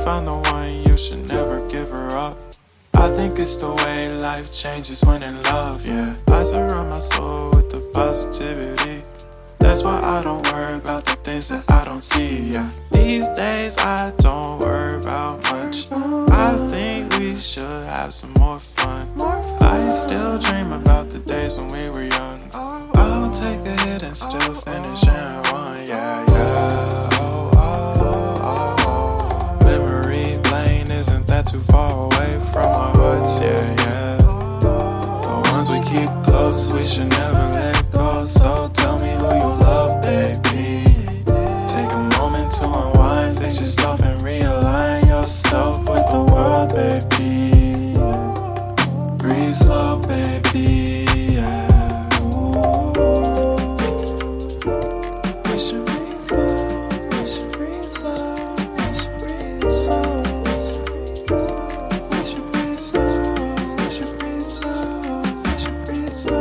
found the one, you should never give her up. I think it's the way life changes when in love, yeah. I surround my soul with the positivity. That's why I don't worry about the things that I don't see, yeah. These days I don't worry about much. I think we should have some more fun. I still dream about the days when we were young. I'll take a hit and still finish in one, yeah, yeah. Oh, oh, oh, oh. Memory lane, isn't that too far away from our hearts, yeah, yeah. The ones we keep close, we should never let go. So tell me who you love, baby. Take a moment to unwind, fix yourself and realign yourself with the world, baby. Breathe slow, baby, yeah. We should breathe slow, we should breathe slow, we should breathe slow. We should breathe slow, we should breathe slow, we should breathe slow.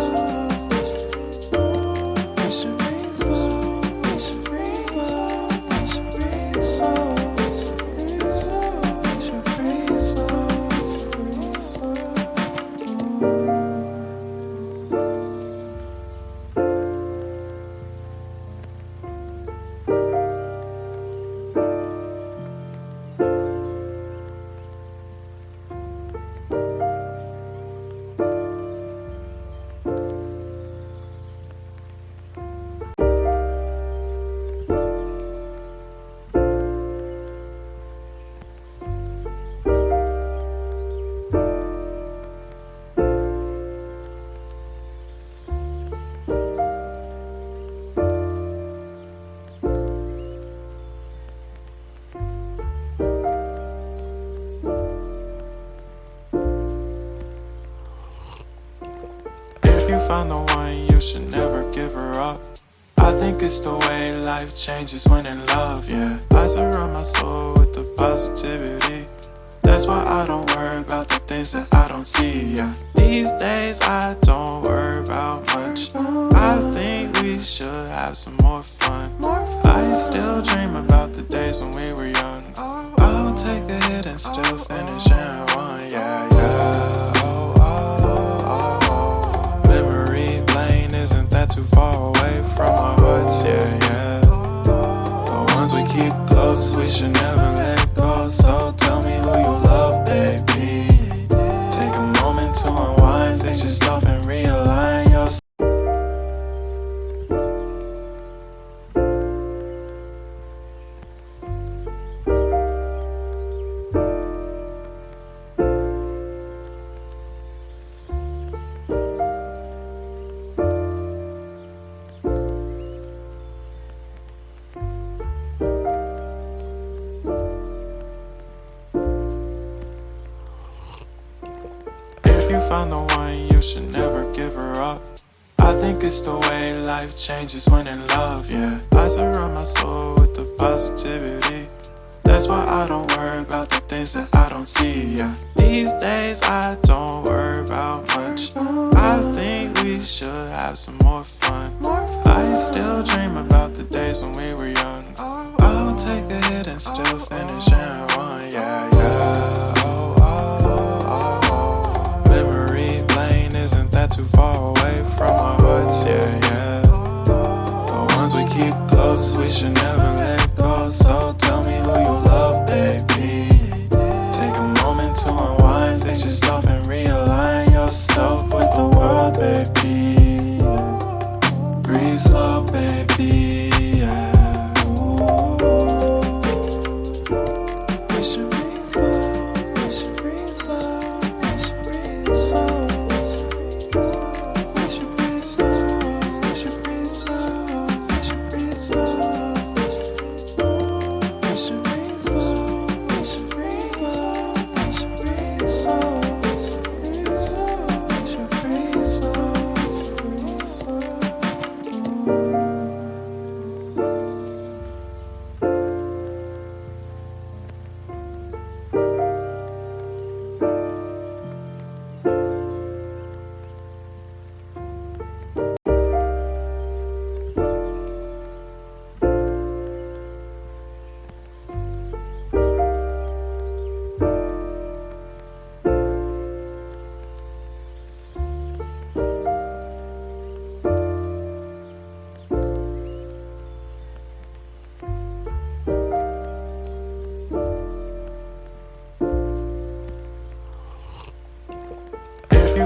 We should breathe slow, we should breathe slow, we should breathe slow. We should breathe slow, breathe slow. Found the one, you should never give her up. I think it's the way life changes when in love, yeah. I surround my soul with the positivity. That's why I don't worry about the things that I don't see, yeah. These days I don't worry about much. I think we should have some more fun. I still dream about the days when we were young. I'll take a hit and still finish in one, yeah, yeah. Oh, oh, oh, oh. Memory lane, isn't that too far away from our hearts, yeah, yeah. The ones we keep close, we should never let go. So tell me who you love, baby. Take a moment to unwind, fix yourself and realign yourself. Found the one, you should never give her up. I think it's the way life changes when in love, yeah. I surround my soul with the positivity. That's why I don't worry about the things that I don't see, yeah. These days I don't worry about much. I think we should have some more fun. I still dream about the days when we were young. I'll take a hit and still finish in one, yeah, yeah. Oh, oh, oh, oh. Memory lane, isn't that too far away from our hearts, yeah, yeah. The ones we keep close, we should never let go. So tell me who you love, baby. Take a moment to unwind, fix yourself and realign yourself with the world, baby. Breathe slow, baby, yeah. We should breathe slow.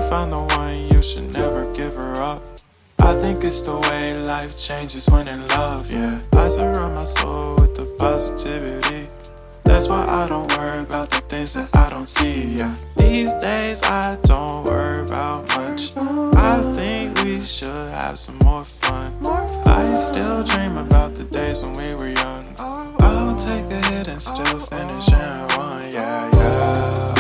found the one, you should never give her up. I think it's the way life changes when in love, yeah. I surround my soul with the positivity. That's why I don't worry about the things that I don't see, yeah. These days I don't worry about much. I think we should have some more fun. I still dream about the days when we were young. I'll take a hit and still finish in one, yeah, yeah.